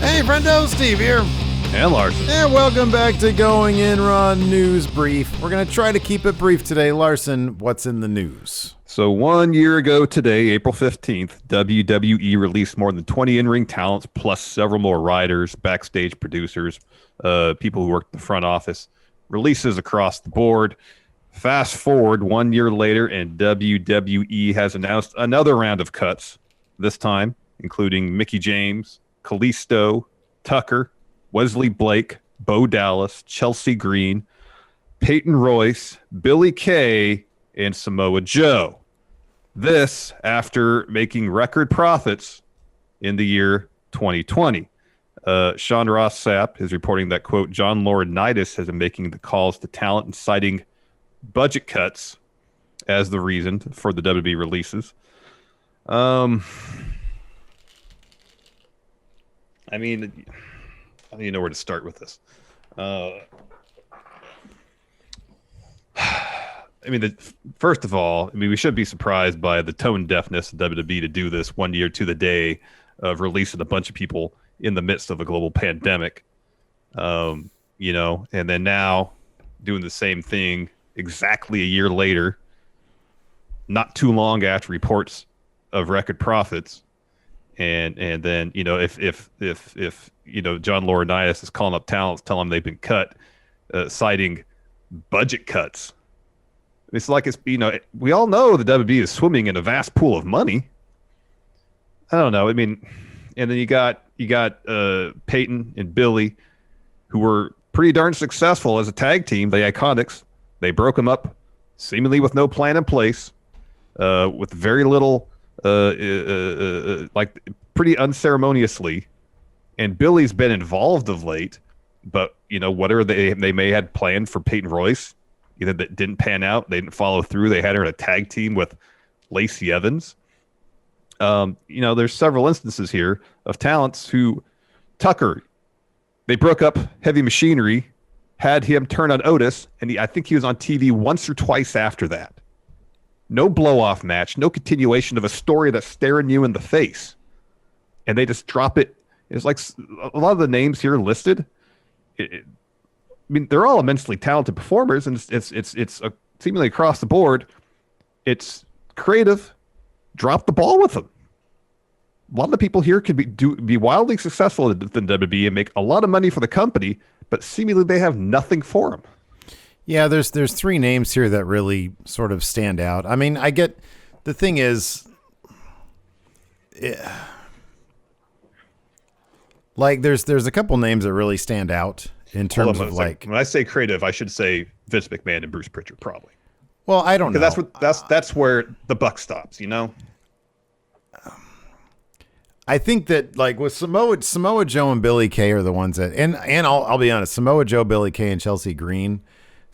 Hey, Friendo, Steve here. And Larson. And welcome back to Going In Raw News Brief. We're going to try to keep it brief today. Larson, what's in the news? So 1 year ago today, April 15th, WWE released more than 20 in-ring talents, plus several more writers, backstage producers, people who work in the front office, releases across the board. Fast forward 1 year later, and WWE has announced another round of cuts, this time including Mickie James, Kalisto, Tucker, Wesley Blake, Bo Dallas, Chelsea Green, Peyton Royce, Billie Kay, and Samoa Joe. This after making record profits in the year 2020. Sean Ross Sapp is reporting that, quote, John Laurinaitis has been making the calls to talent and citing budget cuts as the reason for the WWE releases. I mean, I don't even know where to start with this. I mean, first of all, we should be surprised by the tone deafness of WWE to do this 1 year to the day of releasing a bunch of people in the midst of a global pandemic. And then now doing the same thing exactly a year later, not too long after reports of record profits. And then, if John Laurinaitis is calling up talents, telling them they've been cut, citing budget cuts. It's like we all know the WWE is swimming in a vast pool of money. I don't know. I mean, and then you got Peyton and Billy, who were pretty darn successful as a tag team, the Iiconics. They broke them up seemingly with no plan in place, with very little, like pretty unceremoniously. And Billy's been involved of late, but whatever they may had planned for Peyton Royce, either that didn't pan out, they didn't follow through. They had her in a tag team with Lacey Evans. There's several instances here of talents who Tucker, they broke up Heavy Machinery, had him turn on Otis, and I think he was on TV once or twice after that. No blow-off match, no continuation of a story that's staring you in the face. And they just drop it. It's like a lot of the names here listed. They're all immensely talented performers, and it's seemingly across the board. It's creative. Drop the ball with them. A lot of the people here could be wildly successful in WWE and make a lot of money for the company, but seemingly they have nothing for them. Yeah, there's three names here that really sort of stand out. I mean, I get the thing is, like there's a couple names that really stand out in terms of like when I say creative, I should say Vince McMahon and Bruce Pritchard probably. Well, I don't know. That's where the buck stops, I think that like with Samoa Joe and Billie Kay are the ones that, and I'll be honest, Samoa Joe, Billie Kay, and Chelsea Green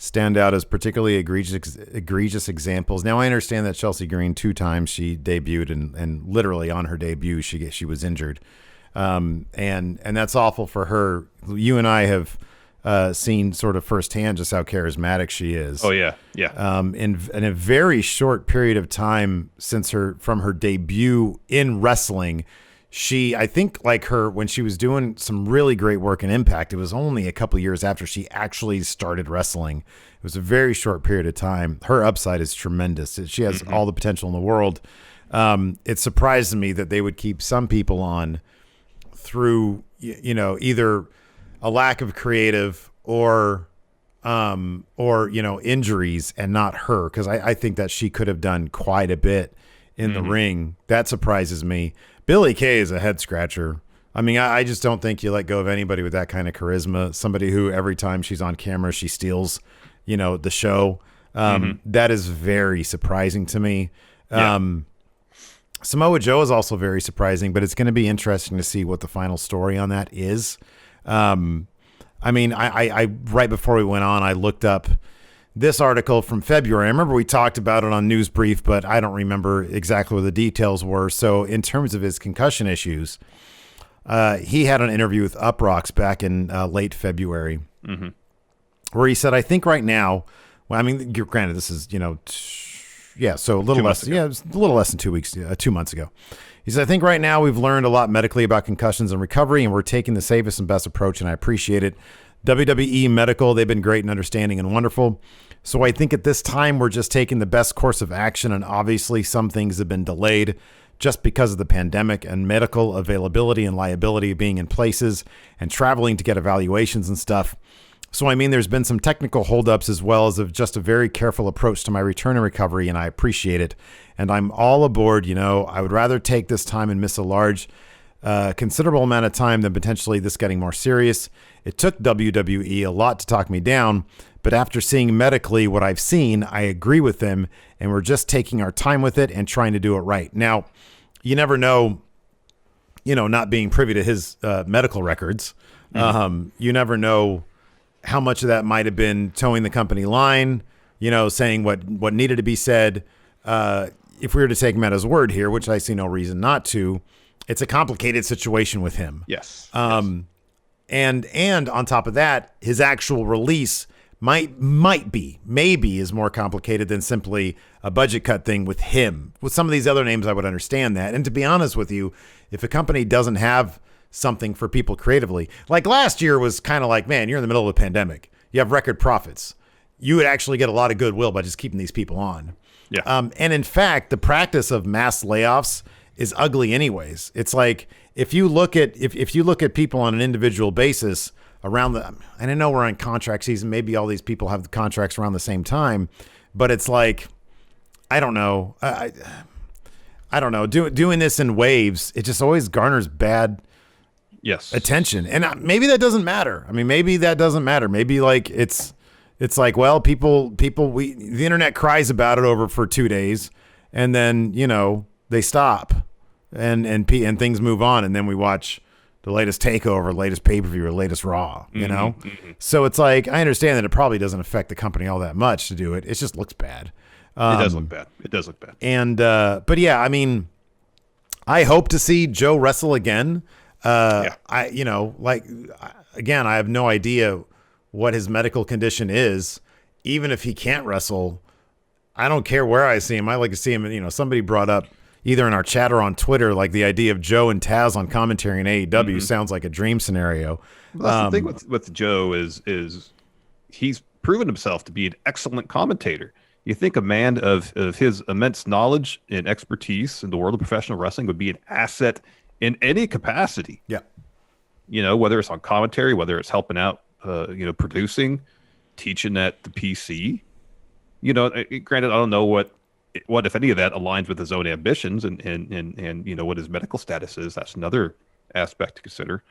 stand out as particularly egregious examples. Now I understand that Chelsea Green 2 times she debuted and literally on her debut she was injured, and that's awful for her. You and I have seen sort of firsthand just how charismatic she is. Oh yeah. In a very short period of time from her debut in wrestling. I think like her, when she was doing some really great work in Impact, it was only a couple of years after she actually started wrestling. It was a very short period of time. Her upside is tremendous. She has all the potential in the world. It surprised me that they would keep some people on through, either a lack of creative or injuries and not her. Cause I think that she could have done quite a bit in the ring. That surprises me. Billie Kay is a head scratcher. I mean, I just don't think you let go of anybody with that kind of charisma. Somebody who every time she's on camera, she steals, the show. That is very surprising to me. Yeah. Samoa Joe is also very surprising, but it's going to be interesting to see what the final story on that is. I right before we went on, I looked up this article from February. I remember we talked about it on News Brief, but I don't remember exactly what the details were. So in terms of his concussion issues, he had an interview with Uproxx back in late February, where he said, I think right now, well, I mean, granted, this is, Yeah, so a little less. Yeah, it was a little less than 2 weeks, 2 months ago. He says, I think right now we've learned a lot medically about concussions and recovery, and we're taking the safest and best approach, and I appreciate it. WWE Medical, they've been great and understanding and wonderful. So I think at this time we're just taking the best course of action, and obviously some things have been delayed just because of the pandemic and medical availability and liability being in places and traveling to get evaluations and stuff. So, I mean, there's been some technical holdups as well as of just a very careful approach to my return and recovery, and I appreciate it. And I'm all aboard. You know, I would rather take this time and miss a large, considerable amount of time than potentially this getting more serious. It took WWE a lot to talk me down, but after seeing medically what I've seen, I agree with them, and we're just taking our time with it and trying to do it right. Now, you never know, you know, not being privy to his medical records, you never know how much of that might have been towing the company line, you know, saying what needed to be said. If we were to take him at his word here, which I see no reason not to, it's a complicated situation with him. Yes. And on top of that, his actual release maybe is more complicated than simply a budget cut thing with him. With some of these other names, I would understand that. And to be honest with you, if a company doesn't have something for people creatively, like last year was kind of like, man, you're in the middle of a pandemic. You have record profits. You would actually get a lot of goodwill by just keeping these people on. Yeah. And in fact, the practice of mass layoffs is ugly anyways. It's like, if you look at people on an individual basis around and I know we're on contract season, maybe all these people have the contracts around the same time, but it's like, I don't know. I don't know. Doing this in waves, it just always garners bad attention. And maybe that doesn't matter. I mean, maybe that doesn't matter. Maybe like it's like, well, the internet cries about it for 2 days, and then, you know, they stop and things move on, and then we watch the latest takeover, latest pay-per-view, or latest Raw, you know? So it's like, I understand that it probably doesn't affect the company all that much to do it. It just looks bad. It does look bad. It does look bad. And, but yeah, I mean, I hope to see Joe wrestle again. I have no idea what his medical condition is. Even if he can't wrestle, I don't care where I see him. I like to see him. You know, somebody brought up either in our chat or on Twitter, like the idea of Joe and Taz on commentary in AEW sounds like a dream scenario. Well, that's the thing with Joe is he's proven himself to be an excellent commentator. You think a man of his immense knowledge and expertise in the world of professional wrestling would be an asset in any capacity. Yeah. You know, whether it's on commentary, whether it's helping out, producing, teaching at the PC. You know, granted, I don't know what if any of that aligns with his own ambitions and you know what his medical status is. That's another aspect to consider.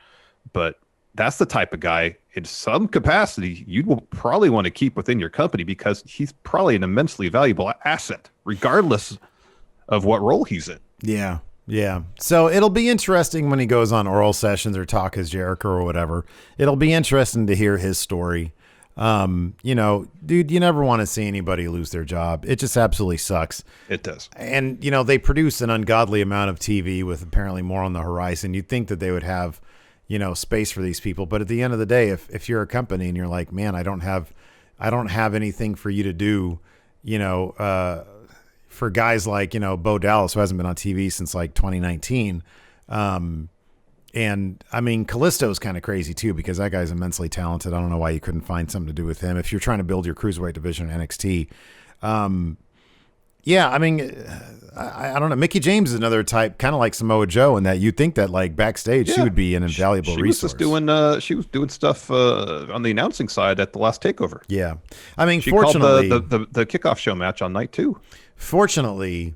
But that's the type of guy in some capacity you will probably want to keep within your company, because he's probably an immensely valuable asset, regardless of what role he's in. Yeah. Yeah. So it'll be interesting when he goes on oral sessions or Talk as Jericho or whatever. It'll be interesting to hear his story. You know, dude, you never want to see anybody lose their job. It just absolutely sucks. It does. And, you know, they produce an ungodly amount of TV with apparently more on the horizon. You'd think that they would have, you know, space for these people. But at the end of the day, if you're a company and you're like, man, I don't have anything for you to do, you know, for guys like, you know, Bo Dallas, who hasn't been on TV since like 2019. And I mean, Kalisto's kind of crazy too, because that guy's immensely talented. I don't know why you couldn't find something to do with him if you're trying to build your cruiserweight division in NXT. Yeah, I mean, I don't know. Mickey James is another type, kind of like Samoa Joe, in that you think that like backstage she would be an invaluable resource. She was doing stuff on the announcing side at the last takeover. Yeah, I mean, she fortunately, called the kickoff show match on night 2. Fortunately,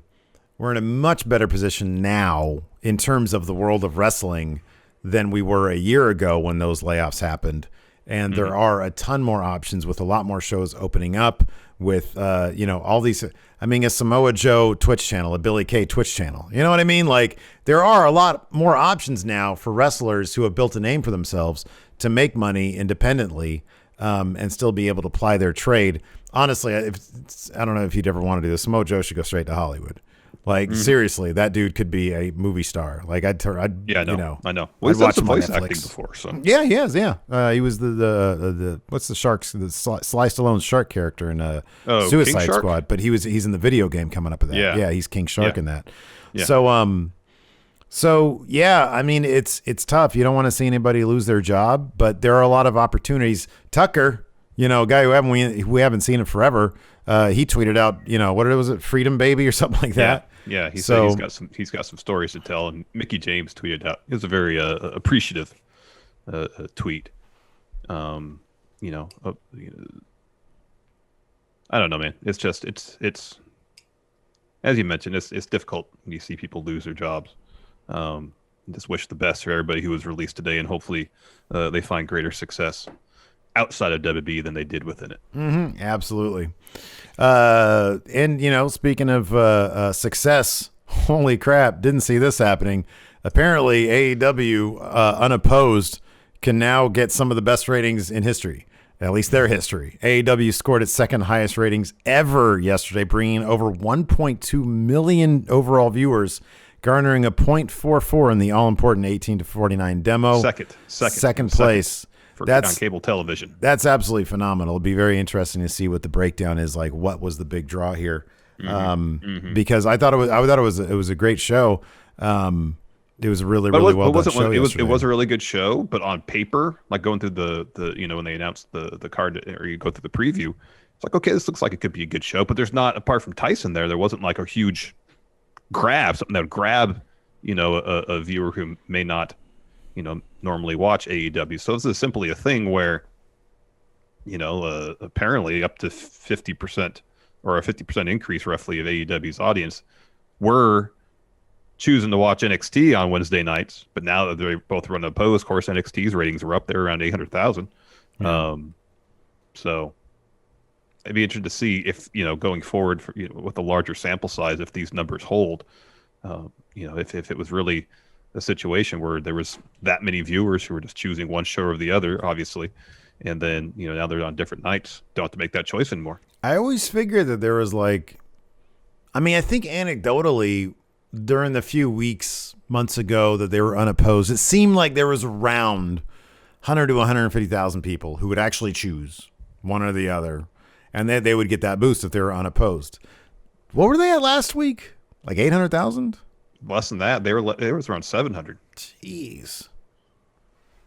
we're in a much better position now in terms of the world of wrestling than we were a year ago when those layoffs happened. And there are a ton more options with a lot more shows opening up with, you know, all these, I mean, a Samoa Joe Twitch channel, a Billy Kay Twitch channel. You know what I mean? Like, there are a lot more options now for wrestlers who have built a name for themselves to make money independently and still be able to ply their trade. Honestly, I don't know if you'd ever want to do this. Samoa Joe should go straight to Hollywood. Like seriously, that dude could be a movie star. Like I'd Yeah, I know. you know, I know. Well, he's done some voice acting before, so yeah, he has. Yeah, he was the what's the sharks, the Sly Stallone's shark character in Suicide Squad, but he's in the video game coming up with that. Yeah, he's King Shark in that. Yeah. So yeah, I mean it's tough. You don't want to see anybody lose their job, but there are a lot of opportunities. Tucker, a guy who haven't seen in forever. He tweeted out, what was it, Freedom Baby or something like that. Yeah, he said he's got some stories to tell, and Mickey James tweeted out. It was a very appreciative tweet. I don't know, man. It's just it's as you mentioned, it's difficult when you see people lose their jobs. Just wish the best for everybody who was released today, and hopefully they find greater success outside of WWE than they did within it. Mm-hmm, absolutely. And speaking of success, holy crap, didn't see this happening. Apparently AEW unopposed can now get some of the best ratings in history, at least their history. AEW scored its second highest ratings ever yesterday, bringing over 1.2 million overall viewers, garnering a .44 in the all-important 18 to 49 demo. Second place. On cable television. That's absolutely phenomenal. It'll be very interesting to see what the breakdown is like. What was the big draw here? Because I thought it was a great show. It was a really well done show. It was a really good show, but on paper, like going through the when they announced the card, or you go through the preview, it's like, okay, this looks like it could be a good show, but there's not, apart from Tyson there wasn't like a huge grab, something that would grab a viewer who may not normally watch AEW. So this is simply a thing where, apparently up to 50% or a 50% increase roughly of AEW's audience were choosing to watch NXT on Wednesday nights. But now that they both run opposed, of course, NXT's ratings are up there around 800,000. So it'd be interesting to see if, going forward with a larger sample size, if these numbers hold, if it was really a situation where there was that many viewers who were just choosing one show or the other, obviously, and then now they're on different nights, don't have to make that choice anymore. I always figured that there was I think anecdotally during the few months ago that they were unopposed, it seemed like there was around 100 to 150,000 people who would actually choose one or the other, and then they would get that boost if they were unopposed. What were they at last week? Like 800,000? Less than that. They was around 700. Jeez.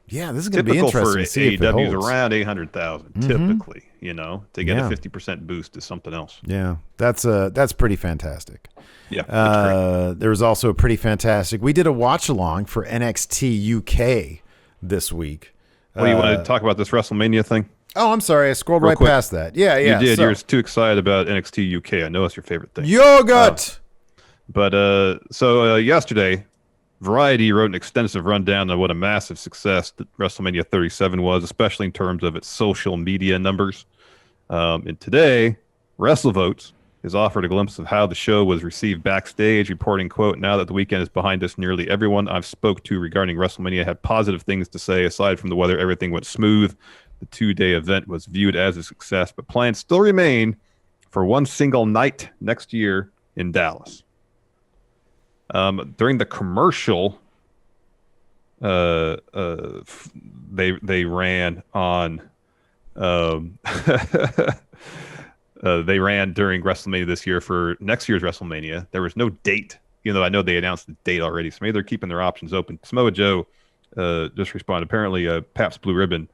Yeah, this is going to be interesting to see if it holds. AEW's around 800,000 typically. To get a 50% boost is something else. Yeah, that's pretty fantastic. Yeah, that's great. There was also a pretty fantastic. We did a watch along for NXT UK this week. Well, you want to talk about this WrestleMania thing? Oh, I'm sorry. I scrolled right past that. Yeah. You did. You're too excited about NXT UK. I know it's your favorite thing. Yogurt. But yesterday, Variety wrote an extensive rundown on what a massive success that WrestleMania 37 was, especially in terms of its social media numbers. And today, WrestleVotes has offered a glimpse of how the show was received backstage, reporting, quote, "Now that the weekend is behind us, nearly everyone I've spoke to regarding WrestleMania had positive things to say. Aside from the weather, everything went smooth. The two-day event was viewed as a success, but plans still remain for one single night next year in Dallas." During the commercial, they ran on. They ran during WrestleMania this year for next year's WrestleMania. There was no date, I know they announced the date already, so maybe they're keeping their options open. Samoa Joe just responded. Apparently, Pabst Blue Ribbon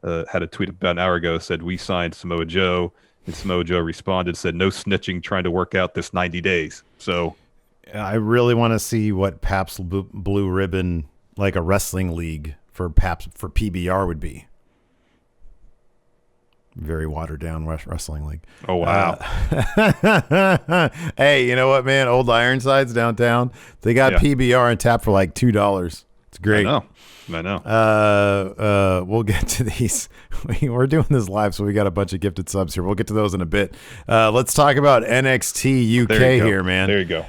had a tweet about an hour ago, said, "We signed Samoa Joe," and Samoa Joe responded, said, "No snitching, trying to work out this 90 days. So I really want to see what Pabst Blue Ribbon, like a wrestling league for PBR would be. Very watered down wrestling league. Oh, wow. Hey, you know what, man? Old Ironsides downtown. They got PBR on tap for like $2. It's great. I know. We'll get to these. We're doing this live, so we got a bunch of gifted subs here. We'll get to those in a bit. Let's talk about NXT UK here, man. There you go.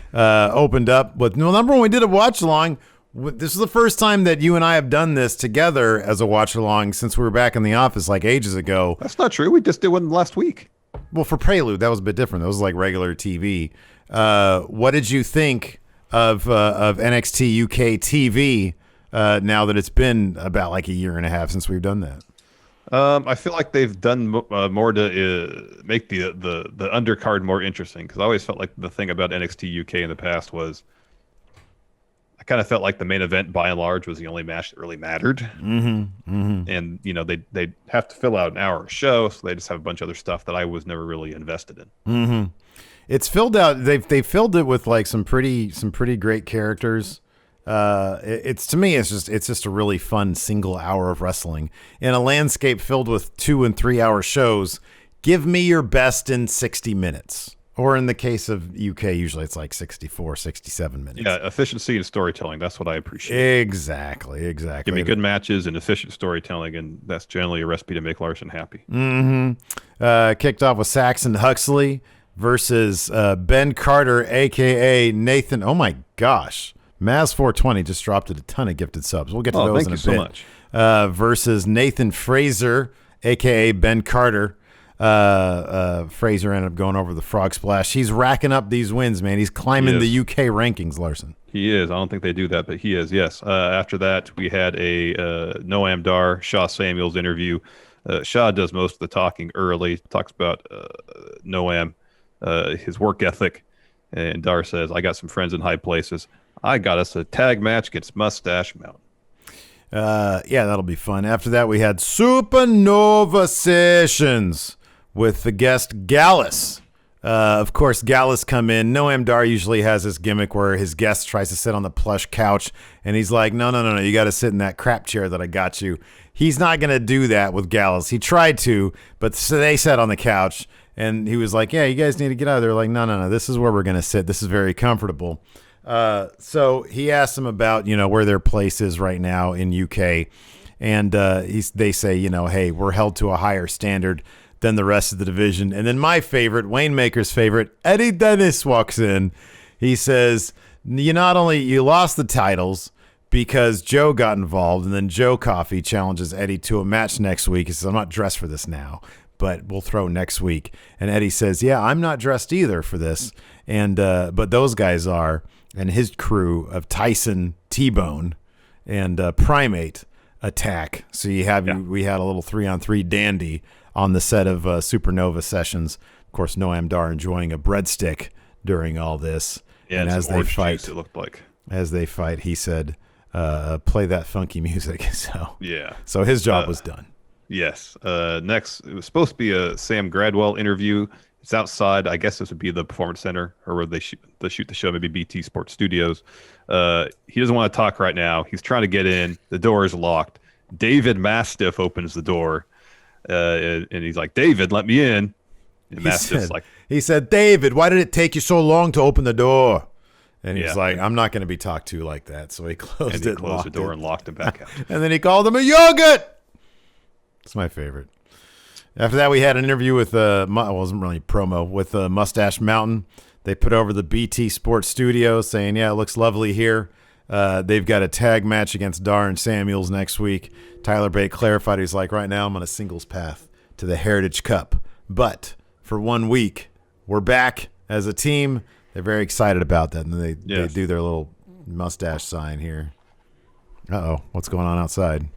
Opened up with number one. We did a watch along. This is the first time that you and I have done this together as a watch along since we were back in the office like ages ago. That's not true. We just did one last week. Well, for Prelude, that was a bit different. That was like regular TV. What did you think of NXT UK TV now that it's been about like a year and a half since we've done that? I feel like they've done more to make the undercard more interesting, because I always felt like the thing about NXT UK in the past was I kind of felt like the main event by and large was the only match that really mattered. And they have to fill out an hour show, so they just have a bunch of other stuff that I was never really invested in. It's filled out. They filled it with like some pretty great characters. It's to me, it's just a really fun single hour of wrestling in a landscape filled with 2 and 3 hour shows. Give me your best in 60 minutes. Or in the case of UK, usually it's like 64, 67 minutes. Yeah, efficiency and storytelling. That's what I appreciate. Exactly. Give me good matches and efficient storytelling, and that's generally a recipe to make Larson happy. Kicked off with Saxon Huxley versus Ben Carter, a.k.a. Nathan. Oh, my gosh. Maz420 just dropped a ton of gifted subs. We'll get to those in a bit. Thank you so much. Versus Nathan Fraser, a.k.a. Ben Carter. Fraser ended up going over the frog splash. He's racking up these wins, man. He's climbing the UK rankings, Larson. He is. I don't think they do that, but he is, yes. After that, we had a Noam Dar, Shaw Samuels interview. Shaw does most of the talking early, talks about Noam, his work ethic, and Dar says, I got some friends in high places. I got us a tag match against Mustache Mountain. Yeah, that'll be fun. After that, we had Supernova Sessions with the guest Gallus. Of course, Gallus come in. Noam Dar usually has this gimmick where his guest tries to sit on the plush couch, and he's like, no, you got to sit in that crap chair that I got you. He's not going to do that with Gallus. He tried to, but so they sat on the couch, and he was like, yeah, you guys need to get out of there. Like, no, this is where we're going to sit. This is very comfortable. So he asked them about, where their place is right now in UK. And they say, hey, we're held to a higher standard than the rest of the division. And then my favorite, Wayne Maker's favorite, Eddie Dennis walks in. He says, you lost the titles because Joe got involved, and then Joe Coffey challenges Eddie to a match next week. He says, I'm not dressed for this now, but we'll throw next week. And Eddie says, yeah, I'm not dressed either for this. And but those guys are. And his crew of Tyson, T-Bone, and Primate attack. So we had a little 3-on-3 dandy on the set of Supernova Sessions. Of course, Noam Dar enjoying a breadstick during all this. Yeah, and as they fight, it looked like. As they fight, he said, "Play that funky music." So his job was done. Yes. Next, it was supposed to be a Sam Gradwell interview. It's outside. I guess this would be the Performance Center, or where they shoot the show, maybe BT Sports Studios. He doesn't want to talk right now. He's trying to get in. The door is locked. David Mastiff opens the door, and he's like, David, let me in. And he said, David, why did it take you so long to open the door? And he's like, I'm not going to be talked to like that. So he closed the door and locked him back out. And then he called him a yogurt. It's my favorite. After that, we had an interview with it wasn't really promo, with Mustache Mountain. They put over the BT Sports Studio saying, yeah, it looks lovely here. They've got a tag match against Dar and Samuels next week. Tyler Bate clarified, he's like, right now I'm on a singles path to the Heritage Cup. But for 1 week, we're back as a team. They're very excited about that. And they do their little mustache sign here. Uh-oh, what's going on outside?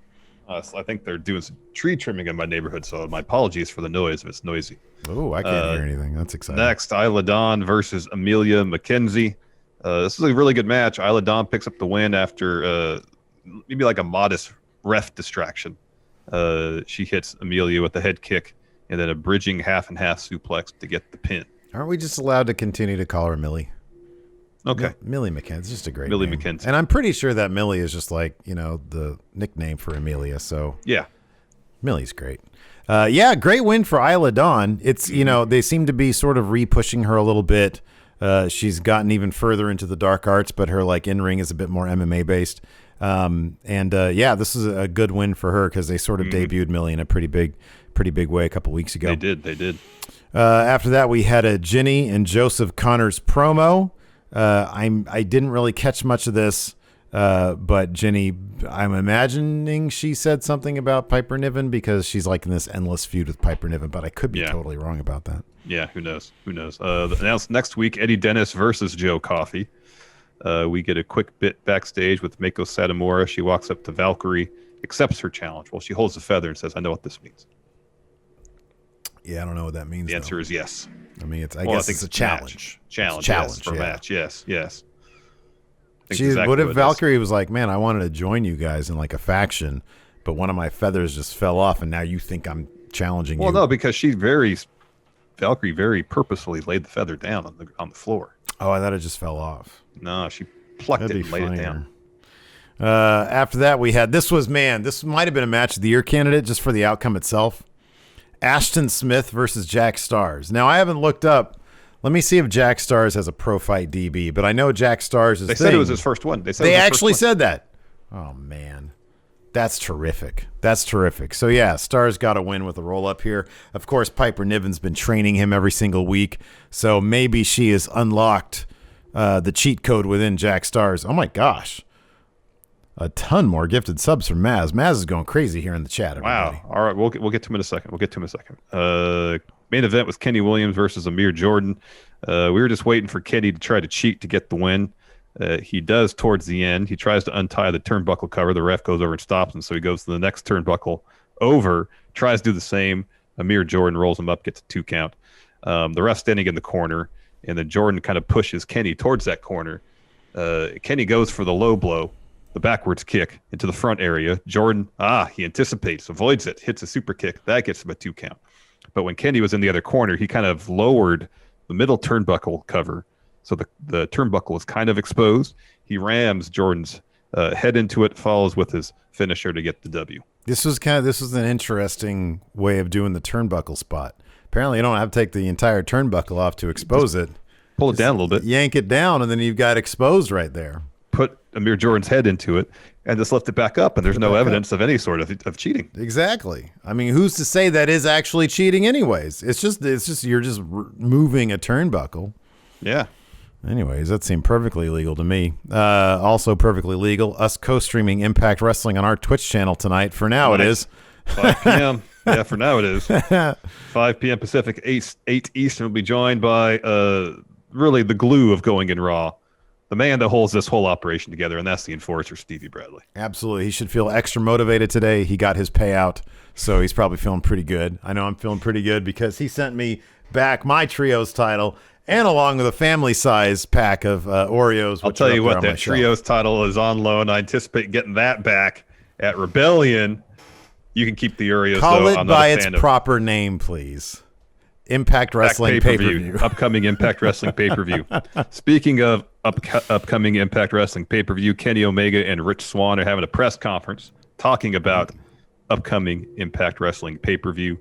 I think they're doing some tree trimming in my neighborhood, so my apologies for the noise if it's noisy. Oh, I can't hear anything. That's exciting. Next, Isla Dawn versus Amelia McKenzie. This is a really good match. Isla Dawn picks up the win after maybe like a modest ref distraction. She hits Amelia with a head kick and then a bridging half-and-half suplex to get the pin. Aren't we just allowed to continue to call her Millie? Okay. Millie McKenzie. Just a great Millie name. McKenzie. And I'm pretty sure that Millie is just like, the nickname for Amelia. So yeah, Millie's great. Great win for Isla Dawn. It's, they seem to be sort of re-pushing her a little bit. She's gotten even further into the dark arts, but her in-ring is a bit more MMA based. This is a good win for her because they sort of debuted Millie in a pretty big way a couple weeks ago. They did. After that, we had a Ginny and Joseph Connors promo. I didn't really catch much of this. But Jenny, I'm imagining she said something about Piper Niven because she's like in this endless feud with Piper Niven, but I could be totally wrong about that. Yeah, who knows? Announced next week, Eddie Dennis versus Joe Coffey. We get a quick bit backstage with Mako Satomura. She walks up to Valkyrie, accepts her challenge. Well, she holds the feather and says, I know what this means. Yeah, I don't know what that means. The answer is yes. I mean, I guess it's a challenge. Challenge, yes, for match. Yes. What if Valkyrie was like, man, I wanted to join you guys in like a faction, but one of my feathers just fell off, and now you think I'm challenging you? Well, no, because Valkyrie very purposefully laid the feather down on the floor. Oh, I thought it just fell off. No, she plucked it and laid it down. After that, we had this might have been a match of the year candidate just for the outcome itself. Ashton Smith versus Jack Stars. Now, I haven't looked up. Let me see if Jack Stars has a pro fight DB, but I know Jack Stars is. They said it was his first one. They actually said that. Oh man, that's terrific. That's terrific. So yeah, Stars got a win with a roll up here. Of course, Piper Niven's been training him every single week, so maybe she has unlocked the cheat code within Jack Stars. Oh my gosh. A ton more gifted subs from Maz. Maz is going crazy here in the chat. Everybody. Wow. All right, we'll get to him in a second. Main event was Kenny Williams versus Amir Jordan. We were just waiting for Kenny to try to cheat to get the win. He does towards the end. He tries to untie the turnbuckle cover. The ref goes over and stops him, so he goes to the next turnbuckle over, tries to do the same. Amir Jordan rolls him up, gets a 2 count. The ref standing in the corner, and then Jordan kind of pushes Kenny towards that corner. Kenny goes for the low blow, the backwards kick into the front area. Jordan, he anticipates, avoids it, hits a super kick. That gets him a 2 count. But when Kenny was in the other corner, he kind of lowered the middle turnbuckle cover. So the turnbuckle was kind of exposed. He rams Jordan's head into it, follows with his finisher to get the W. This was an interesting way of doing the turnbuckle spot. Apparently you don't have to take the entire turnbuckle off to expose it. Pull it down a little bit. Yank it down, and then you've got exposed right there. Put Amir Jordan's head into it and just lift it back up, and there's no evidence of any sort of cheating. Exactly. I mean, who's to say that is actually cheating anyways? It's just you're just moving a turnbuckle. Yeah. Anyways, that seemed perfectly legal to me. Also perfectly legal, us co-streaming Impact Wrestling on our Twitch channel tonight. For now, It is 5 p.m. Yeah, for now it is 5 p.m. Pacific, 8 Eastern. Will be joined by really the glue of Going in Raw, the man that holds this whole operation together, and that's the Enforcer, Stevie Bradley. Absolutely. He should feel extra motivated today. He got his payout, so he's probably feeling pretty good. I know I'm feeling pretty good because he sent me back my Trios title and along with a family-size pack of Oreos. I'll tell you what, that Trios title is on loan. I anticipate getting that back at Rebellion. You can keep the Oreos, Call though. it by its proper name, please. Impact Wrestling pay-per-view. Upcoming Impact Wrestling pay-per-view. Speaking of upcoming Impact Wrestling pay-per-view, Kenny Omega and Rich Swann are having a press conference talking about upcoming Impact Wrestling pay-per-view.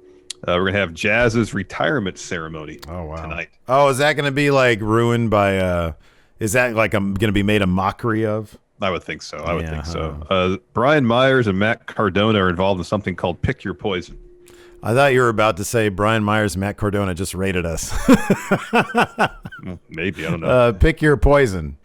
We're going to have Jazz's retirement ceremony tonight. Oh, is that going to be like ruined by is that like going to be made a mockery of? I would think so. I would think so. Brian Myers and Matt Cardona are involved in something called Pick Your Poison. I thought you were about to say Brian Myers and Matt Cardona just rated us. Maybe. I don't know. Pick Your Poison.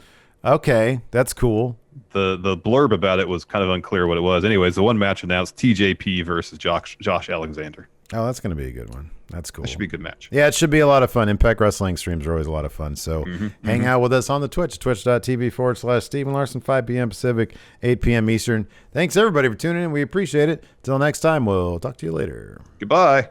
Okay, that's cool. The blurb about it was kind of unclear what it was. Anyways, the one match announced TJP versus Josh Alexander. Oh, that's going to be a good one. That's cool. That should be a good match. Yeah, it should be a lot of fun. Impact Wrestling streams are always a lot of fun. So hang out with us on the Twitch, twitch.tv/Steven Larson, 5 p.m. Pacific, 8 p.m. Eastern. Thanks, everybody, for tuning in. We appreciate it. Till next time, we'll talk to you later. Goodbye.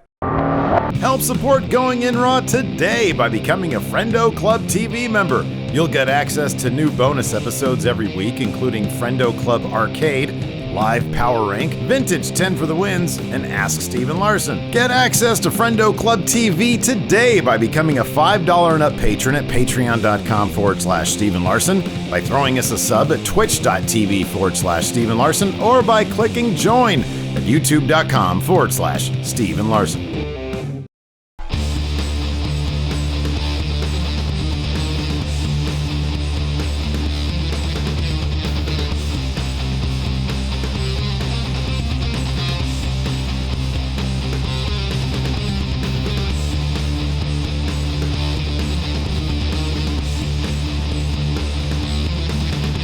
Help support Going In Raw today by becoming a Friendo Club TV member. You'll get access to new bonus episodes every week, including Friendo Club Arcade, Live Power Rank, Vintage 10 for the Wins, and Ask Steven Larson. Get access to Friendo Club TV today by becoming a $5 and up patron at patreon.com/Steven Larson, by throwing us a sub at twitch.tv/Steven Larson, or by clicking join at youtube.com/Steven Larson.